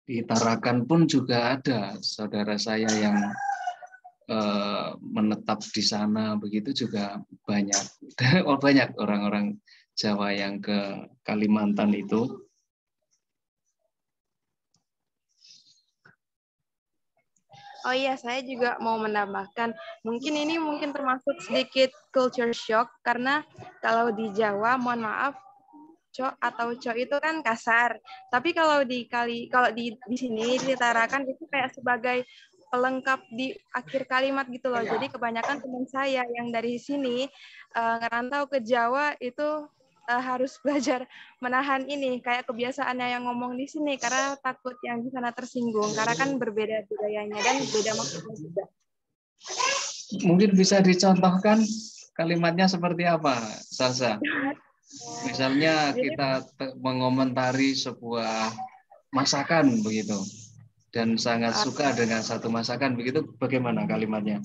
Di Tarakan pun juga ada saudara saya yang menetap di sana, begitu juga banyak. Banyak orang-orang Jawa yang ke Kalimantan itu. Oh iya, saya juga mau menambahkan, mungkin termasuk sedikit culture shock karena kalau di Jawa, mohon maaf, cok atau cok itu kan kasar. Tapi kalau di sini ditarakan itu kayak sebagai pelengkap di akhir kalimat gitu loh. Jadi kebanyakan teman saya yang dari sini ngerantau ke Jawa itu harus belajar menahan ini kayak kebiasaannya yang ngomong di sini karena takut yang di sana tersinggung karena kan berbeda budayanya dan beda maksudnya juga. Mungkin bisa dicontohkan kalimatnya seperti apa, Salsa? Misalnya kita mengomentari sebuah masakan begitu dan sangat suka dengan satu masakan begitu, bagaimana kalimatnya?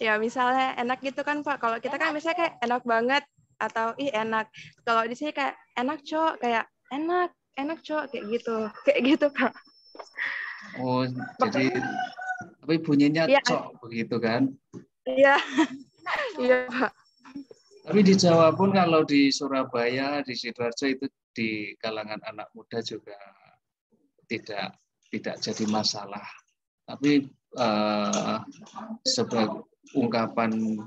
Ya misalnya enak gitu kan Pak, kalau kita kan misalnya kayak enak banget atau ih enak, kalau di sini kayak enak cok, kayak enak cok, kayak gitu Kak. Oh, jadi tapi bunyinya ya, cok begitu kan? Iya, iya Pak. Tapi di Jawa pun kalau di Surabaya, di Sidoarjo itu di kalangan anak muda juga tidak jadi masalah. Tapi sebagai ungkapan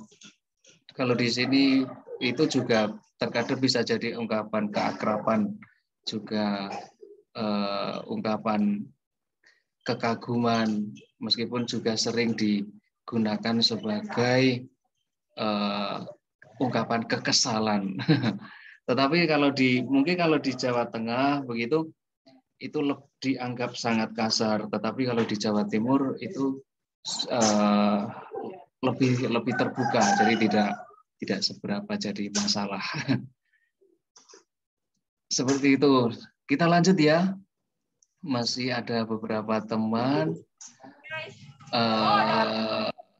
kalau di sini itu juga terkadang bisa jadi ungkapan keakraban, juga ungkapan kekaguman, meskipun juga sering digunakan sebagai ungkapan kekesalan. Tetapi mungkin kalau di Jawa Tengah begitu itu dianggap sangat kasar, tetapi kalau di Jawa Timur itu lebih terbuka, jadi tidak seberapa jadi masalah. Seperti itu. Kita lanjut ya. Masih ada beberapa teman.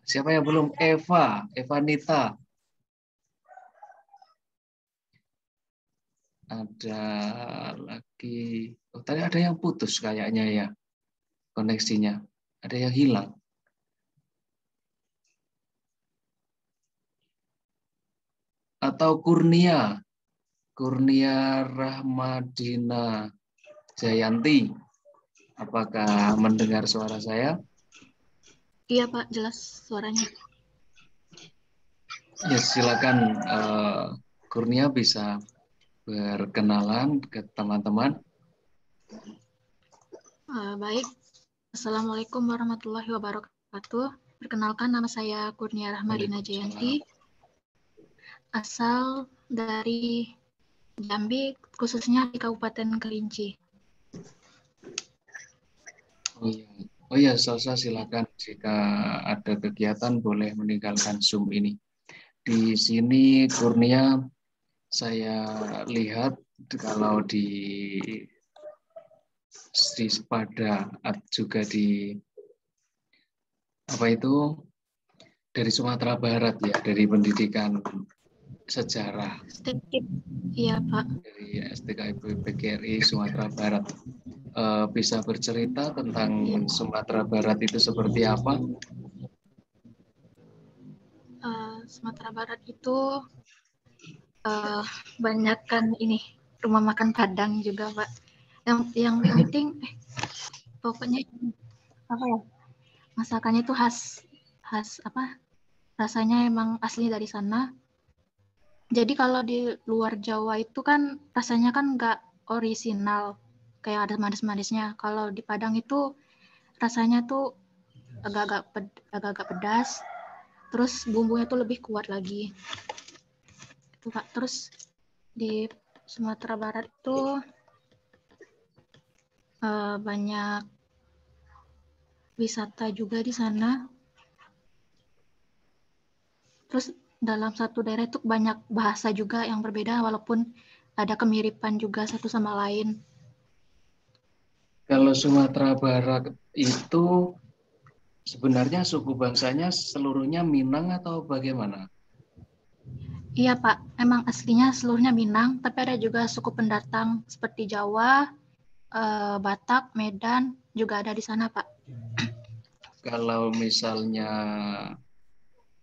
Siapa yang belum? Eva Nita. Ada lagi. Oh, tadi ada yang putus kayaknya ya koneksinya. Ada yang hilang. Atau Kurnia Rahmadina Jayanti. Apakah mendengar suara saya? Iya Pak, jelas suaranya. Ya, silakan Kurnia bisa berkenalan ke teman-teman. Baik, Assalamualaikum warahmatullahi wabarakatuh. Perkenalkan, nama saya Kurnia Rahmadina Jayanti, asal dari Jambi, khususnya di Kabupaten Kerinci. Oh iya, Salsa, silakan jika ada kegiatan boleh meninggalkan Zoom ini. Di sini Kurnia, saya lihat kalau di Sepada juga dari Sumatera Barat ya, dari pendidikan sejarah Sedikit. Iya, Pak. dari STKIP PGRI Sumatera Barat. Bisa bercerita tentang Sumatera Barat itu seperti apa? Sumatera Barat itu banyak kan ini rumah makan Padang juga, Pak. Yang penting pokoknya apa ya? Masakannya itu khas apa? Rasanya emang asli dari sana. Jadi kalau di luar Jawa itu kan rasanya kan nggak orisinal, kayak ada manis-manisnya. Kalau di Padang itu rasanya tuh agak-agak pedas, terus bumbunya tuh lebih kuat lagi. Itu Pak. Terus di Sumatera Barat itu banyak wisata juga di sana. Terus dalam satu daerah itu banyak bahasa juga yang berbeda walaupun ada kemiripan juga satu sama lain. Kalau Sumatera Barat itu sebenarnya suku bangsanya seluruhnya Minang atau bagaimana? Iya Pak, emang aslinya seluruhnya Minang, tapi ada juga suku pendatang seperti Jawa, Batak, Medan juga ada di sana Pak. Kalau misalnya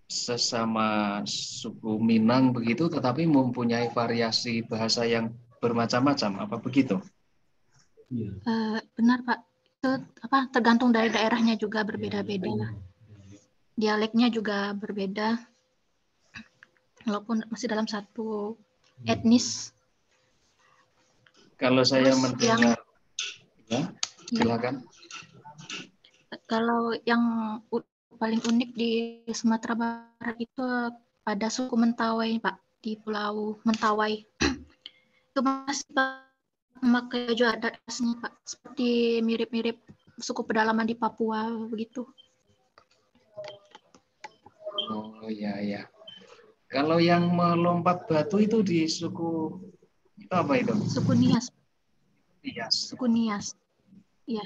sesama suku Minang begitu, tetapi mempunyai variasi bahasa yang bermacam-macam, apa begitu? Benar Pak, itu apa tergantung dari daerahnya juga berbeda-beda. Dialeknya juga berbeda, walaupun masih dalam satu etnis. Kalau saya Terus mendengar, ya, silakan. Kalau yang paling unik di Sumatera Barat itu ada suku Mentawai, Pak, di Pulau Mentawai. Itu masih memakai baju adat aslinya, Pak, seperti mirip-mirip suku pedalaman di Papua begitu. Oh iya ya. Kalau yang melompat batu itu di suku itu apa itu? Suku Nias. Nias. Suku Nias. Iya.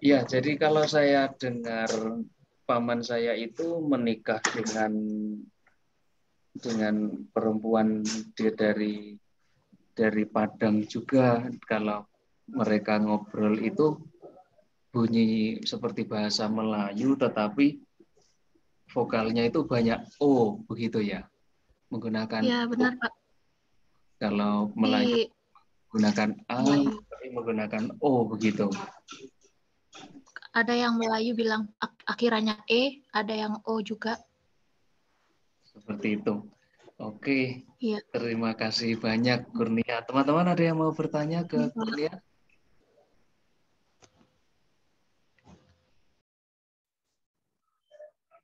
Iya, jadi kalau saya dengar paman saya itu menikah dengan perempuan dia dari Padang juga, kalau mereka ngobrol itu bunyi seperti bahasa Melayu tetapi vokalnya itu banyak O begitu ya, menggunakan Iya, O. benar, Pak. Kalau Melayu menggunakan A tapi menggunakan O begitu. Ada yang Melayu bilang akhirannya E, ada yang O juga. Seperti itu. Oke. Iya. Terima kasih banyak Kurnia. Teman-teman ada yang mau bertanya ke Kurnia?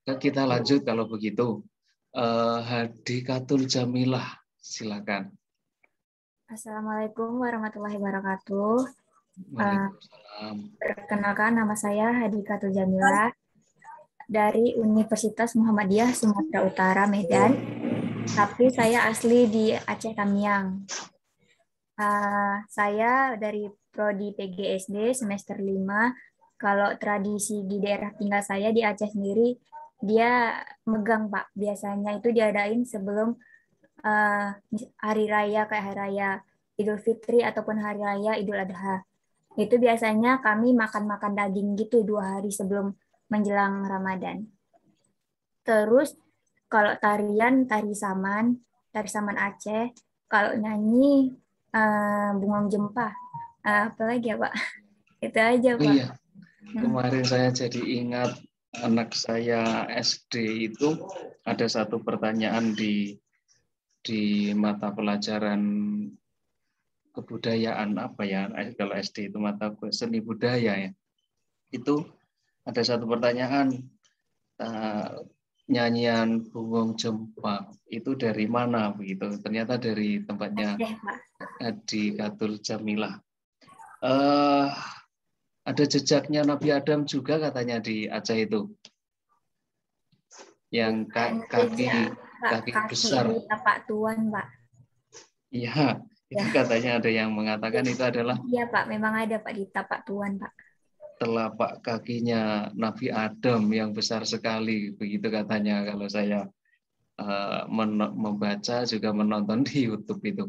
Kita lanjut kalau begitu. Hadikatul Jamilah, silakan. Assalamualaikum warahmatullahi wabarakatuh. Waalaikumsalam. Perkenalkan, nama saya Hadikatul Jamilah dari Universitas Muhammadiyah Sumatera Utara, Medan. Tapi saya asli di Aceh Tamiang. Saya dari Prodi PGSD semester 5. Kalau tradisi di daerah tinggal saya di Aceh sendiri, dia megang Pak. Biasanya itu diadain sebelum hari raya kayak hari raya Idul Fitri ataupun hari raya Idul Adha. Itu biasanya kami makan-makan daging gitu 2 hari sebelum menjelang Ramadan. Terus kalau tarian, tari saman Aceh, kalau nyanyi Bungong Jempah. Apalagi ya Pak? Itu aja Pak. Iya. Kemarin saya jadi ingat anak saya SD itu ada satu pertanyaan di mata pelajaran kebudayaan apa ya, kalau SD itu mata seni budaya ya, itu ada satu pertanyaan, nyanyian Bungong Jempah itu dari mana begitu, ternyata dari tempatnya Hadikatul Jamilah. Ada jejaknya Nabi Adam juga katanya di Aceh itu, yang kaki besar di tapak tuan Pak. Iya, itu katanya ada yang mengatakan itu adalah. Iya Pak, memang ada Pak di tapak tuan Pak. Telapak kakinya Nabi Adam yang besar sekali, begitu katanya kalau saya membaca juga menonton di YouTube itu.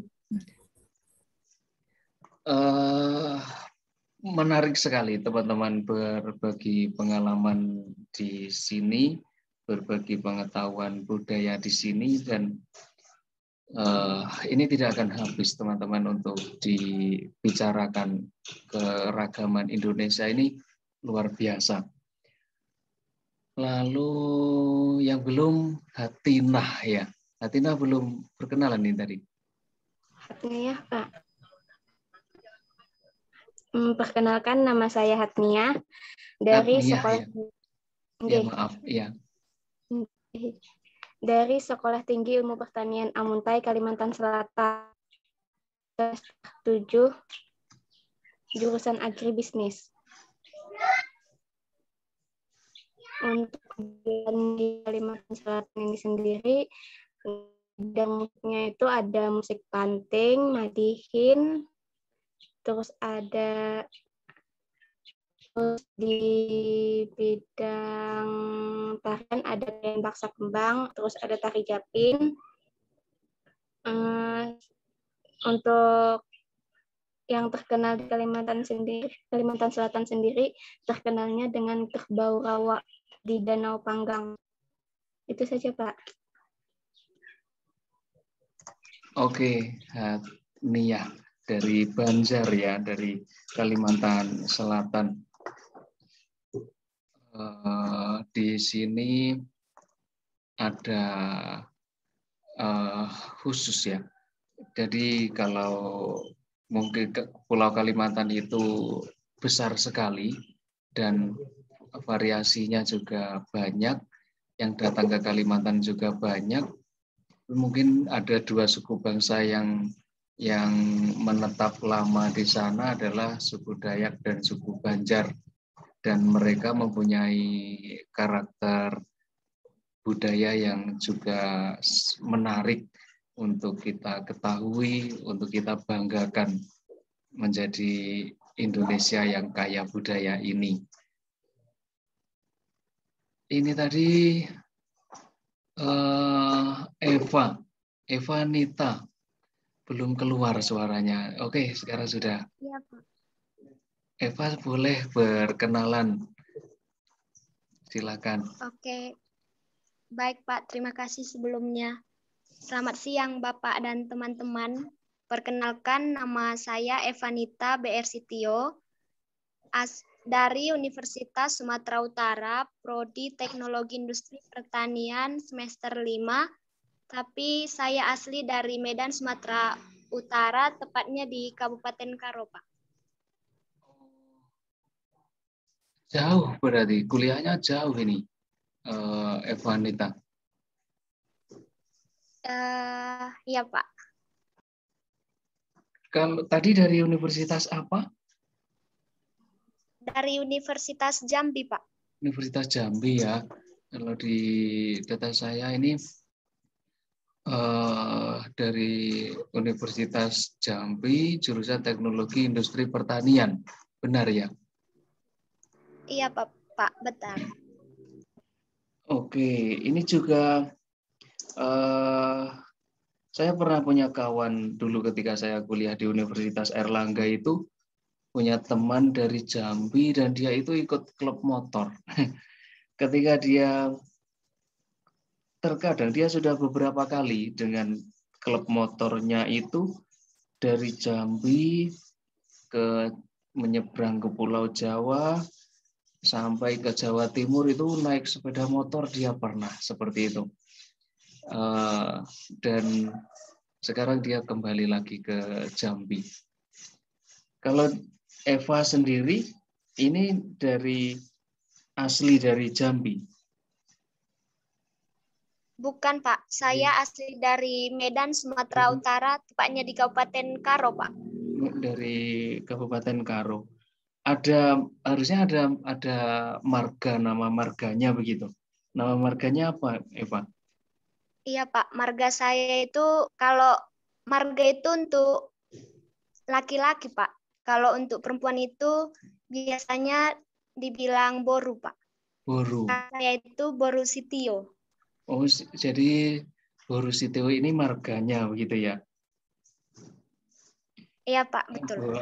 Menarik sekali teman-teman berbagi pengalaman di sini, berbagi pengetahuan budaya di sini, dan ini tidak akan habis teman-teman untuk dibicarakan. Keragaman Indonesia ini luar biasa. Lalu yang belum, Hatinah ya. Hatinah belum perkenalan nih tadi. Hatniah, Pak. Perkenalkan, nama saya Hatniah dari Hatniah, sekolah. Ya, maaf, ya. Dari Sekolah Tinggi Ilmu Pertanian Amuntai, Kalimantan Selatan, 7, jurusan agribisnis. Untuk di Kalimantan Selatan ini sendiri, bidangnya itu ada musik panting, madihin, terus ada di bidang tarian ada tarian baksa kembang, terus ada tari japin. Untuk yang terkenal di Kalimantan Selatan sendiri terkenalnya dengan kerbau rawa di Danau Panggang. Itu saja, Pak. Oke, Hatniah dari Banjar ya, dari Kalimantan Selatan. Di sini ada khusus ya. Jadi kalau mungkin Pulau Kalimantan itu besar sekali dan variasinya juga banyak, yang datang ke Kalimantan juga banyak. Mungkin ada dua suku bangsa yang menetap lama di sana adalah suku Dayak dan suku Banjar. Dan mereka mempunyai karakter budaya yang juga menarik untuk kita ketahui, untuk kita banggakan menjadi Indonesia yang kaya budaya ini. Ini tadi Eva Nita, belum keluar suaranya. Oke, sekarang sudah. Iya, Pak. Eva boleh berkenalan. Silakan. Oke. Baik, Pak. Terima kasih sebelumnya. Selamat siang, Bapak dan teman-teman. Perkenalkan, nama saya Evanita BR Sitio dari Universitas Sumatera Utara, Prodi Teknologi Industri Pertanian semester 5. Tapi saya asli dari Medan, Sumatera Utara, tepatnya di Kabupaten Karo, Pak. Jauh berarti, kuliahnya jauh ini, Evanita. Iya, Pak. Kalau tadi dari universitas apa? Dari Universitas Jambi, Pak. Universitas Jambi ya. Kalau di data saya ini dari Universitas Jambi, jurusan Teknologi Industri Pertanian. Benar ya? Iya, Pak, betul. Oke, ini juga saya pernah punya kawan dulu ketika saya kuliah di Universitas Airlangga itu, punya teman dari Jambi dan dia itu ikut klub motor. Ketika dia terkadang dia sudah beberapa kali dengan klub motornya itu dari Jambi ke menyeberang ke Pulau Jawa sampai ke Jawa Timur itu naik sepeda motor dia pernah seperti itu. Dan sekarang dia kembali lagi ke Jambi. Kalau Eva sendiri ini asli dari Jambi? Bukan, Pak. Saya asli dari Medan, Sumatera Utara, tepatnya di Kabupaten Karo, Pak. Dari Kabupaten Karo. Harusnya ada marga, nama marganya begitu. Nama marganya apa, Eva? Iya, Pak. Marga saya itu, kalau marga itu untuk laki-laki, Pak. Kalau untuk perempuan itu biasanya dibilang Boru, Pak. Boru. Saya itu Boru Sitio. Oh, jadi Boru Sitio ini marganya begitu ya? Iya Pak, betul.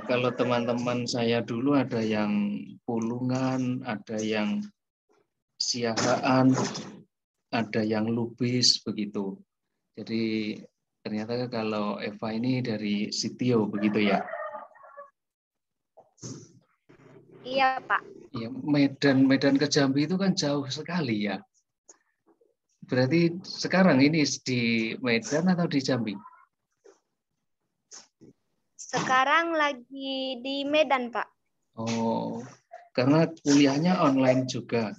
Kalau teman-teman saya dulu ada yang Pulungan, ada yang Siahaan, ada yang Lubis begitu. Jadi ternyata kalau Eva ini dari Sitio begitu ya? Iya Pak. Ya, Medan ke Jambi itu kan jauh sekali ya. Berarti sekarang ini di Medan atau di Jambi? Sekarang lagi di Medan, Pak. Oh, karena kuliahnya online juga.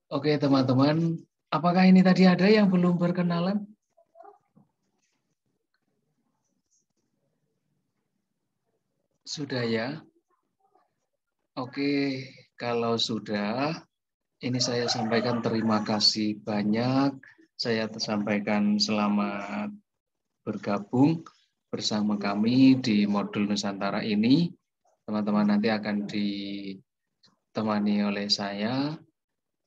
Oke, teman-teman. Apakah ini tadi ada yang belum berkenalan? Sudah ya? Oke, kalau sudah, ini saya sampaikan terima kasih banyak. Saya sampaikan selamat bergabung bersama kami di modul Nusantara ini. Teman-teman nanti akan ditemani oleh saya,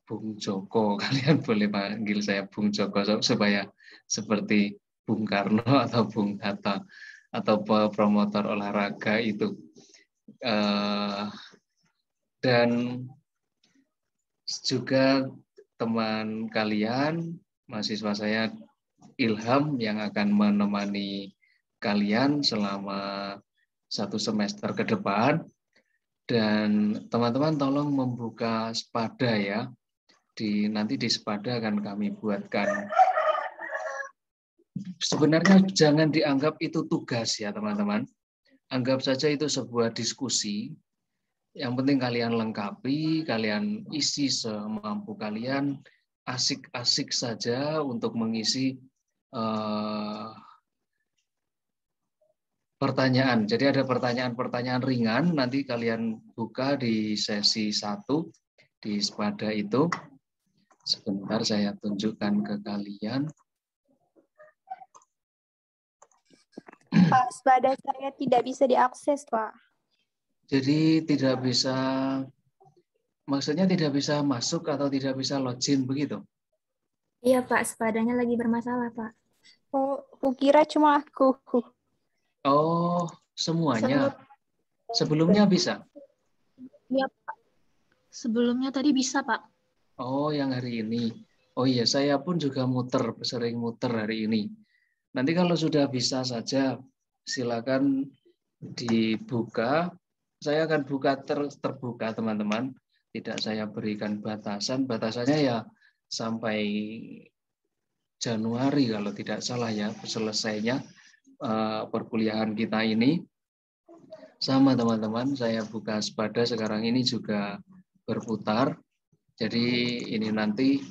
Bung Joko. Kalian boleh panggil saya Bung Joko supaya seperti Bung Karno atau Bung Hatta atau promotor olahraga itu. Dan juga teman kalian, mahasiswa saya Ilham yang akan menemani kalian selama 1 semester ke depan. Dan teman-teman tolong membuka Spada ya. Nanti di Spada akan kami buatkan. Sebenarnya jangan dianggap itu tugas ya teman-teman. Anggap saja itu sebuah diskusi. Yang penting kalian lengkapi, kalian isi semampu kalian, asik-asik saja untuk mengisi pertanyaan. Jadi ada pertanyaan-pertanyaan ringan, nanti kalian buka di sesi 1 di Spada itu. Sebentar saya tunjukkan ke kalian. Pak, Spada saya tidak bisa diakses, Pak. Jadi tidak bisa, maksudnya tidak bisa masuk atau tidak bisa login begitu? Iya Pak, Spadanya lagi bermasalah Pak. Oh, kukira cuma aku. Oh, semuanya. Sebelumnya bisa? Iya Pak. Sebelumnya tadi bisa Pak. Oh, yang hari ini. Oh iya, saya pun juga sering muter hari ini. Nanti kalau sudah bisa saja, silakan dibuka. Saya akan buka terbuka teman-teman. Tidak saya berikan batasan. Batasannya ya sampai Januari kalau tidak salah ya selesainya perkuliahan kita ini. Sama teman-teman, saya buka Spada sekarang ini juga berputar. Jadi ini nanti